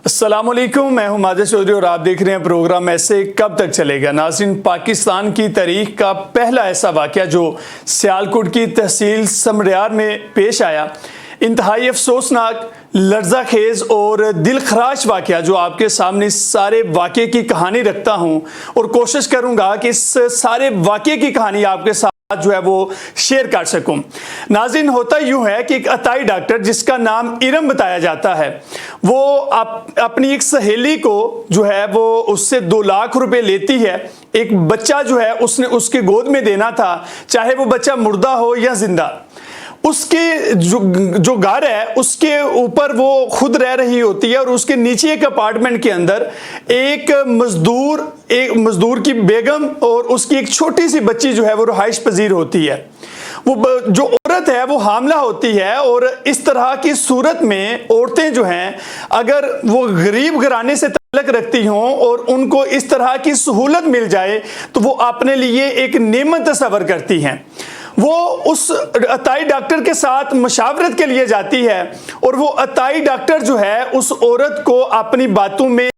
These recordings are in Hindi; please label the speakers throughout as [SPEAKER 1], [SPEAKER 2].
[SPEAKER 1] अस्सलामुअलैकुम, मैं हूं माजिद चौधरी और आप देख रहे हैं प्रोग्राम ऐसे कब तक चलेगा। नाज़रीन, पाकिस्तान की तारीख का पहला ऐसा वाक़या जो सियालकोट की तहसील समरियार में पेश आया, इंतहाई अफसोसनाक, लर्जा खेज़ और दिल खराश वाक़या जो आपके सामने सारे वाक़े की कहानी रखता हूं और कोशिश करूंगा कि इस सारे वाक़े की कहानी आपके साथ जो है वो शेयर कर सकूं। नाज़रीन, होता यूं है कि एक अताई डॉक्टर जिसका नाम इरम बताया जाता है, वो अपनी एक सहेली को जो है वो उससे 2 लाख रुपए लेती है। एक बच्चा जो है उसने उसके गोद में देना था, चाहे वो बच्चा मुर्दा हो या जिंदा। उसके जो घर है उसके ऊपर वो खुद रह रही होती है और उसके नीचे एक अपार्टमेंट के अंदर एक मजदूर की बेगम और उसकी एक छोटी सी बच्ची जो है वो रहाइश पजीर होती है। वो जो औरत है वो हामला होती है और इस तरह की सूरत में औरतें जो हैं, अगर वो गरीब घराने से ताल्लुक रखती हों और उनको इस तरह की सहूलत मिल जाए तो वो अपने लिए एक नेमत तस्वर करती हैं। वो उस अताई डॉक्टर के साथ मशावरत के लिए जाती है और वो अताई डॉक्टर जो है उस औरत को अपनी बातों में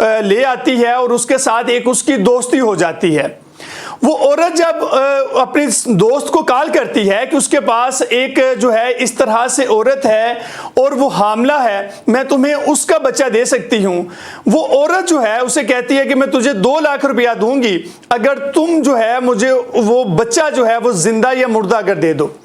[SPEAKER 1] ले आती है और उसके साथ एक उसकी दोस्ती हो जाती है। वो औरत जब अपने दोस्त को कॉल करती है कि उसके पास एक जो है इस तरह से औरत है और वो हामला है, मैं तुम्हें उसका बच्चा दे सकती हूँ, वो औरत जो है उसे कहती है कि मैं तुझे 2 लाख रुपया दूंगी अगर तुम जो है मुझे वो बच्चा जो है वो जिंदा या मुर्दा अगर दे दो।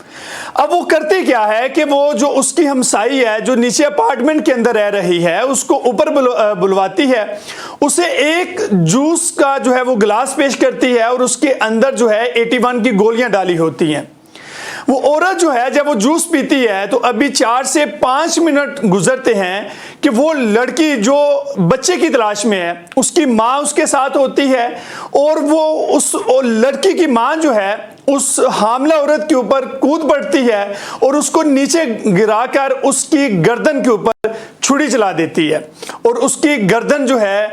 [SPEAKER 1] अब वो करती क्या है कि वो जो उसकी हमसाई है जो नीचे अपार्टमेंट के अंदर रह रही है उसको ऊपर बुलवाती है, उसे एक जूस का जो है वो गिलास पेश करती है और उसके अंदर जो है 81 की गोलियां डाली होती हैं। वो औरत जो है जब वो जूस पीती है तो अभी 4 से 5 मिनट गुजरते हैं कि वो लड़की जो बच्चे की तलाश में है उसकी माँ उसके साथ होती है और वो उस लड़की की माँ जो है उस हामला औरत के ऊपर कूद पड़ती है और उसको नीचे गिराकर उसकी गर्दन के ऊपर छुरी चला देती है और उसकी गर्दन जो है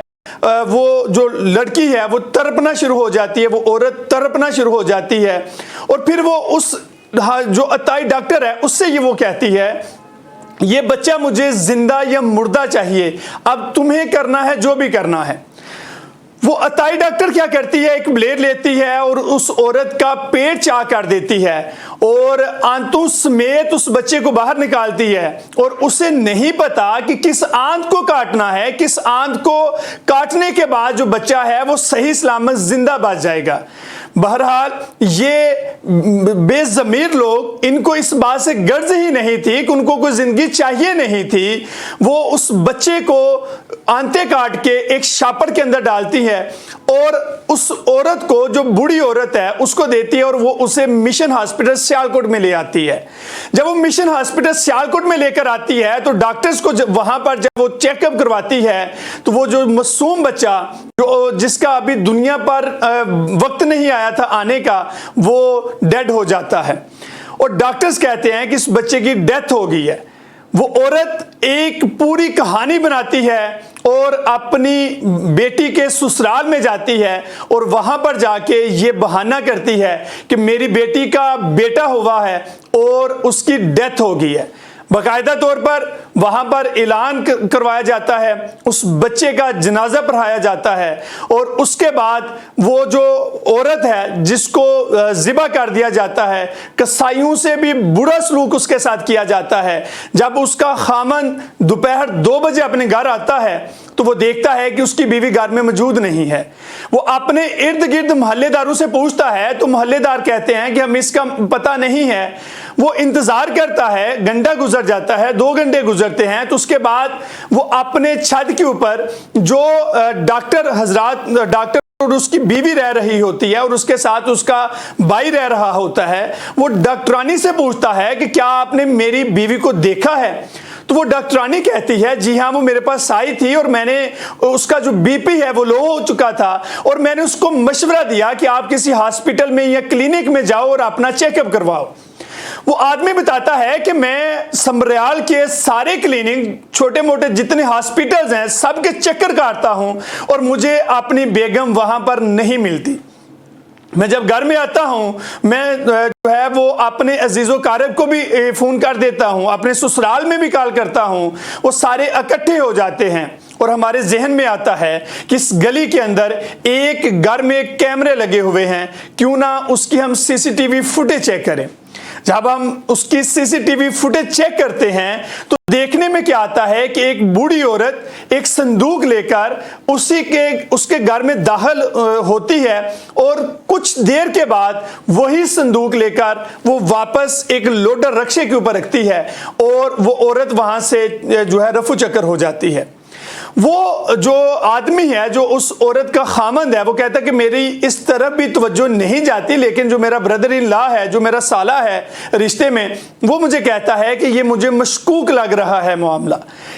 [SPEAKER 1] वो जो लड़की है वो तड़पना शुरू हो जाती है, वो औरत तड़पना शुरू हो जाती है और फिर वो उस जो अताई डॉक्टर है उससे ये वो कहती है ये बच्चा मुझे जिंदा या मुर्दा चाहिए, अब तुम्हें करना है जो भी करना है। वो अताई डॉक्टर क्या करती है, एक ब्लेड लेती है और उस औरत का पेट चाक कर देती है और आंतों समेत उस बच्चे को बाहर निकालती है और उसे नहीं पता कि किस आंत को काटना है, किस आंत को काटने के बाद जो बच्चा है वो सही सलामत जिंदा बच जाएगा। बहरहाल ये बेज़मीर लोग, इनको इस बात से गर्ज ही नहीं थी कि उनको कोई जिंदगी चाहिए नहीं थी, वो उस बच्चे को आंतें काट के एक शापर के अंदर डालती है और उस औरत को, जो बूढ़ी औरत है, उसको देती है और वो उसे मिशन हॉस्पिटल सियालकोट में ले आती है। जब वो मिशन हॉस्पिटल सियालकोट में लेकर आती है तो डॉक्टर्स को वहां पर जब वो चेकअप करवाती है तो वो जो मासूम बच्चा जो जिसका अभी दुनिया पर वक्त नहीं आया था आने का, वो डेड हो जाता है और डॉक्टर्स कहते हैं कि इस बच्चे की डेथ हो गई है। वो औरत एक पूरी कहानी बनाती है और अपनी बेटी के ससुराल में जाती है और वहां पर जाके ये बहाना करती है कि मेरी बेटी का बेटा हुआ है और उसकी डेथ हो गई है। बाकायदा तौर पर वहां पर ऐलान करवाया जाता है, उस बच्चे का जनाजा पढ़ाया जाता है और उसके बाद वो जो औरत है जिसको ज़िबा कर दिया जाता है, कसाईयों से भी बुरा सलूक उसके साथ किया जाता है। जब उसका खामन दोपहर 2 बजे अपने घर आता है तो वो देखता है कि उसकी बीवी घर में मौजूद नहीं है। वो अपने इर्द गिर्द मोहल्लेदारों से पूछता है तो मोहल्लेदार कहते हैं कि हमें इसका पता नहीं है। वो इंतजार करता है, घंटा गुजर जाता है, 2 घंटे गुजरते हैं तो उसके बाद वो अपने छत के ऊपर जो डॉक्टर और उसकी बीवी रह रही होती है और उसके साथ उसका भाई रह रहा होता है, वो डॉक्टरानी से पूछता है कि क्या आपने मेरी बीवी को देखा है? तो वो डॉक्टरानी कहती है जी हाँ, वो मेरे पास आई थी और मैंने उसका जो बीपी है वो लो हो चुका था और मैंने उसको मशवरा दिया कि आप किसी हॉस्पिटल में या क्लिनिक में जाओ और अपना चेकअप करवाओ। वो आदमी बताता है कि मैं समरियाल के सारे क्लिनिक, छोटे मोटे जितने हॉस्पिटल्स हैं, सबके चक्कर काटता हूं और मुझे अपनी बेगम वहां पर नहीं मिलती। मैं जब घर में आता हूं मैं जो है वो अपने अजीज़ो कारब को भी फ़ोन कर देता हूं, अपने ससुराल में भी कॉल करता हूं, वो सारे इकट्ठे हो जाते हैं और हमारे जहन में आता है कि इस गली के अंदर एक घर में कैमरे लगे हुए हैं, क्यों ना उसकी हम सीसीटीवी फुटेज चेक करें। जब हम उसकी सीसीटीवी फुटेज चेक करते हैं तो देखने में क्या आता है कि एक बूढ़ी औरत एक संदूक लेकर उसके घर में दाखिल होती है और कुछ देर के बाद वही संदूक लेकर वो वापस एक लोडर रक्शे के ऊपर रखती है और वो औरत वहां से जो है रफू चक्कर हो जाती है। वो जो आदमी है, जो उस औरत का खामंद है, वो कहता है कि मेरी इस तरफ भी तवज्जो नहीं जाती, लेकिन जो मेरा ब्रदर इन लॉ है, जो मेरा साला है रिश्ते में, वो मुझे कहता है कि ये मुझे मशकूक लग रहा है मामला,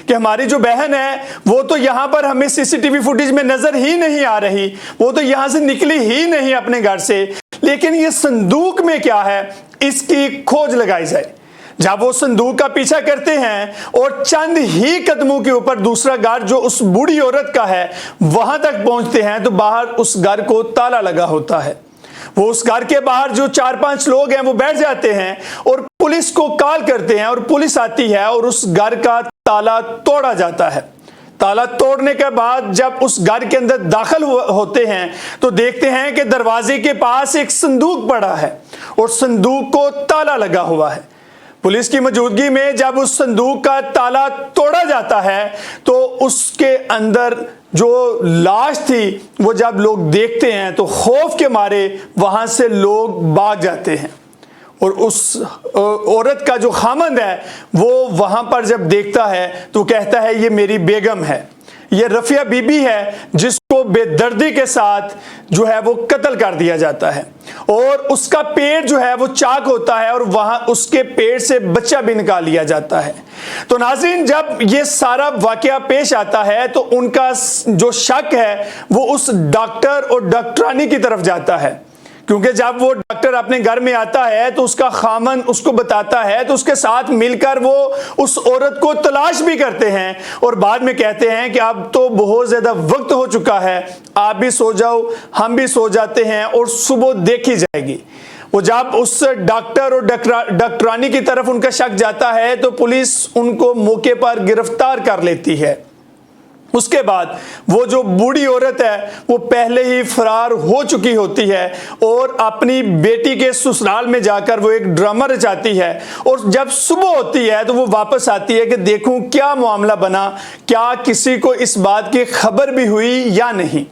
[SPEAKER 1] कि हमारी जो बहन है वो तो यहाँ पर हमें सीसीटीवी फुटेज में नजर ही नहीं आ रही, वो तो यहाँ से निकली ही नहीं अपने घर से, लेकिन ये संदूक में क्या है इसकी खोज लगाई जाए। जब वो संदूक का पीछा करते हैं और चंद ही कदमों के ऊपर दूसरा घर जो उस बूढ़ी औरत का है वहां तक पहुंचते हैं तो बाहर उस घर को ताला लगा होता है। वो उस घर के बाहर जो 4-5 लोग हैं वो बैठ जाते हैं और पुलिस को कॉल करते हैं और पुलिस आती है और उस घर का ताला तोड़ा जाता है। ताला तोड़ने के बाद जब उस घर के अंदर दाखिल होते हैं तो देखते हैं कि दरवाजे के पास एक संदूक पड़ा है और संदूक को ताला लगा हुआ है। पुलिस की मौजूदगी में जब उस संदूक का ताला तोड़ा जाता है तो उसके अंदर जो लाश थी वो जब लोग देखते हैं तो खौफ के मारे वहां से लोग भाग जाते हैं और उस औरत का जो खामंद है वो वहां पर जब देखता है तो कहता है ये मेरी बेगम है, ये रफिया बीबी है जिसको बेदर्दी के साथ जो है वो कत्ल कर दिया जाता है और उसका पेट जो है वो चाक होता है और वहां उसके पेट से बच्चा भी निकाल लिया जाता है। तो नाज़रीन, जब ये सारा वाकया पेश आता है तो उनका जो शक है वो उस डॉक्टर और डॉक्टरानी की तरफ जाता है, क्योंकि जब वो डॉक्टर अपने घर में आता है तो उसका खामन उसको बताता है तो उसके साथ मिलकर वो उस औरत को तलाश भी करते हैं और बाद में कहते हैं कि अब तो बहुत ज्यादा वक्त हो चुका है, आप भी सो जाओ, हम भी सो जाते हैं और सुबह देखी जाएगी। वो जब उस डॉक्टर और डॉक्टरानी की तरफ उनका शक जाता है तो पुलिस उनको मौके पर गिरफ्तार कर लेती है। उसके बाद वो जो बूढ़ी औरत है वो पहले ही फरार हो चुकी होती है और अपनी बेटी के ससुराल में जाकर वो एक ड्रामा रचाती है और जब सुबह होती है तो वो वापस आती है कि देखूं क्या मामला बना, क्या किसी को इस बात की खबर भी हुई या नहीं।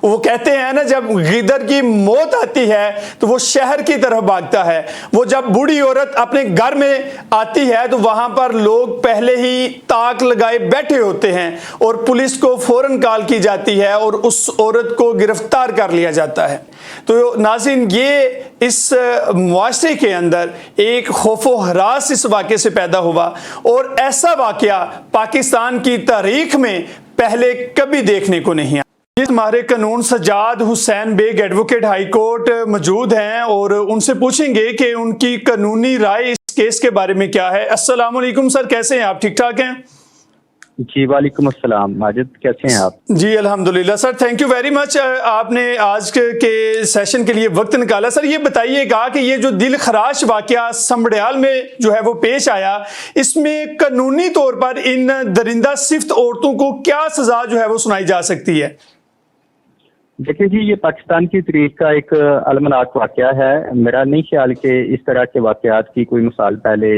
[SPEAKER 1] वो कहते हैं ना, जब गिदर की मौत आती है तो वो शहर की तरफ भागता है। वो जब बूढ़ी औरत अपने घर में आती है तो वहां पर लोग पहले ही ताक लगाए बैठे होते हैं और पुलिस को फौरन कॉल की जाती है और उस औरत को गिरफ्तार कर लिया जाता है। तो नाज़रीन, ये इस मुआशरे के अंदर एक खौफो हरास इस वाक़े से पैदा हुआ और ऐसा वाक़या पाकिस्तान की तारीख में पहले कभी देखने को नहीं आया। हमारे कानून Sajjad Hussain Baig advocate high court मौजूद हैं और उनसे पूछेंगे कि उनकी कानूनी राय इस केस के बारे में क्या है। अस्सलाम वालेकुम सर, कैसे हैं आप? ठीक ठाक हैं
[SPEAKER 2] जी? वालेकुम अस्सलाम माजिद, कैसे हैं आप?
[SPEAKER 1] जी अल्हम्दुलिल्लाह sir, thank you very much, आपने आज के सेशन के लिए वक्त निकाला। सर ये बताइएगा कि ये जो दिल खराश वाकया समड़ियाल में जो है वो पेश आया, इसमें कानूनी तौर पर इन दरिंदा सिफ्त औरतों को क्या सजा जो है वो सुनाई जा सकती है?
[SPEAKER 2] देखिए जी, ये पाकिस्तान की तारीख का एक अलमनाक वाकया है। मेरा नहीं ख्याल कि इस तरह के वाकयात की कोई मिसाल पहले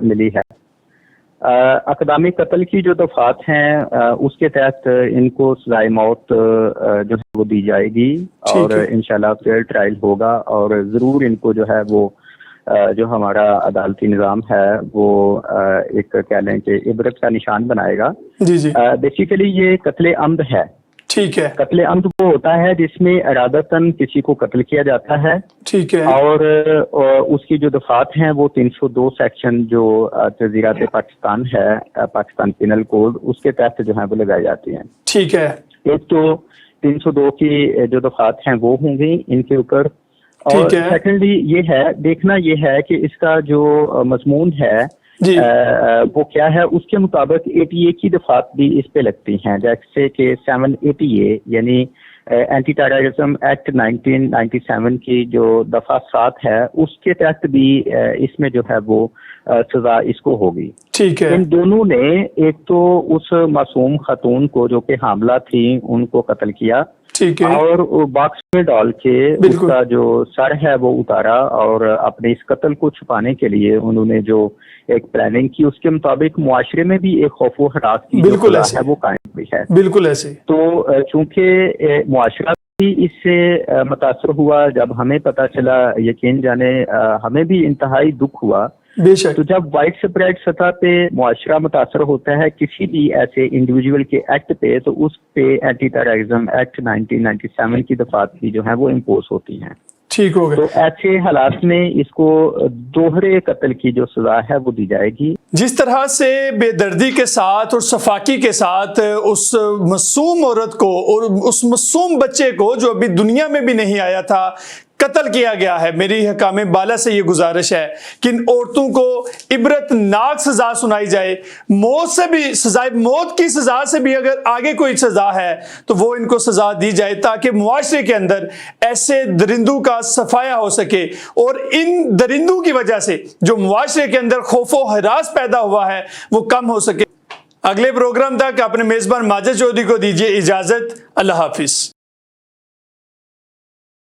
[SPEAKER 2] मिली है। अकदामी कत्ल की जो दफात हैं उसके तहत इनको सजाए मौत जो है वो दी जाएगी और इंशाल्लाह फेयर ट्रायल होगा और ज़रूर इनको जो है वो जो हमारा अदालती निज़ाम है वो एक कह लें कि इबरत का निशान बनाएगा।
[SPEAKER 1] जी जी।
[SPEAKER 2] बेसिकली ये कत्ले अम्द है।
[SPEAKER 1] ठीक है।
[SPEAKER 2] कत्ले अम्द वो होता है जिसमें इरादतन किसी को कत्ल किया जाता है।
[SPEAKER 1] ठीक है।
[SPEAKER 2] और उसकी जो दफात हैं वो 302 सेक्शन जो तज़ीरात पाकिस्तान है, पाकिस्तान पिनल कोड, उसके तहत जो है वो लगाई जाती हैं।
[SPEAKER 1] ठीक है।
[SPEAKER 2] एक तो 302 की जो दफात हैं वो होंगी इनके ऊपर, और सेकेंडली ये है, देखना ये है कि इसका जो मजमून है वो क्या है। उसके मुताबिक 80A की दफात भी इस पे लगती हैं, जैसे कि 780A यानी एंटी टेररिज्म एक्ट 1997 की जो दफा 7 है उसके तहत भी इसमें जो है वो सजा इसको होगी।
[SPEAKER 1] ठीक है।
[SPEAKER 2] इन दोनों ने एक तो उस मासूम खातून को जो कि हामला थी उनको कत्ल किया,
[SPEAKER 1] ठीक है।
[SPEAKER 2] और बॉक्स में डाल के उसका जो सर है वो उतारा, और अपने इस कत्ल को छुपाने के लिए उन्होंने जो एक प्लानिंग की, उसके मुताबिक मुआशरे में भी एक खौफ व हरास की जो सजा है वो कायम हुई है।
[SPEAKER 1] बिल्कुल ऐसे।
[SPEAKER 2] तो चूंकि मुआशरा भी इससे मुतासर हुआ, जब हमें पता चला, यकीन जाने हमें भी इंतहाई दुख हुआ।
[SPEAKER 1] बेशक।
[SPEAKER 2] तो जब वाइड स्प्रेड सतह पे मुआशरा मुतासर होता है किसी भी ऐसे इंडिविजुअल के एक्ट पे, तो उस पे एंटी टेररिज्म एक्ट 1997 की दफात भी जो है वो इम्पोज होती हैं।
[SPEAKER 1] ठीक हो गया।
[SPEAKER 2] तो ऐसे हालात में इसको दोहरे कत्ल की जो सजा है वो दी जाएगी।
[SPEAKER 1] जिस तरह से बेदर्दी के साथ और सफाकी के साथ उस मासूम औरत को और उस मासूम बच्चे को जो अभी दुनिया में भी नहीं आया था कत्ल किया गया है, मेरी हकामे बाला से ये गुजारिश है कि इन औरतों को इबरतनाक सजा सुनाई जाए। मौत से भी सजा, मौत की सजा से भी अगर आगे कोई सजा है तो वो इनको सजा दी जाए, ताकि मुआशरे के अंदर ऐसे दरिंदों का सफाया हो सके और इन दरिंदों की वजह से जो मुआशरे के अंदर खौफो हरास पैदा हुआ है वो कम हो सके। अगले प्रोग्राम तक अपने मेजबान माजिद चौधरी को दीजिए इजाजत। अल्लाह हाफिज।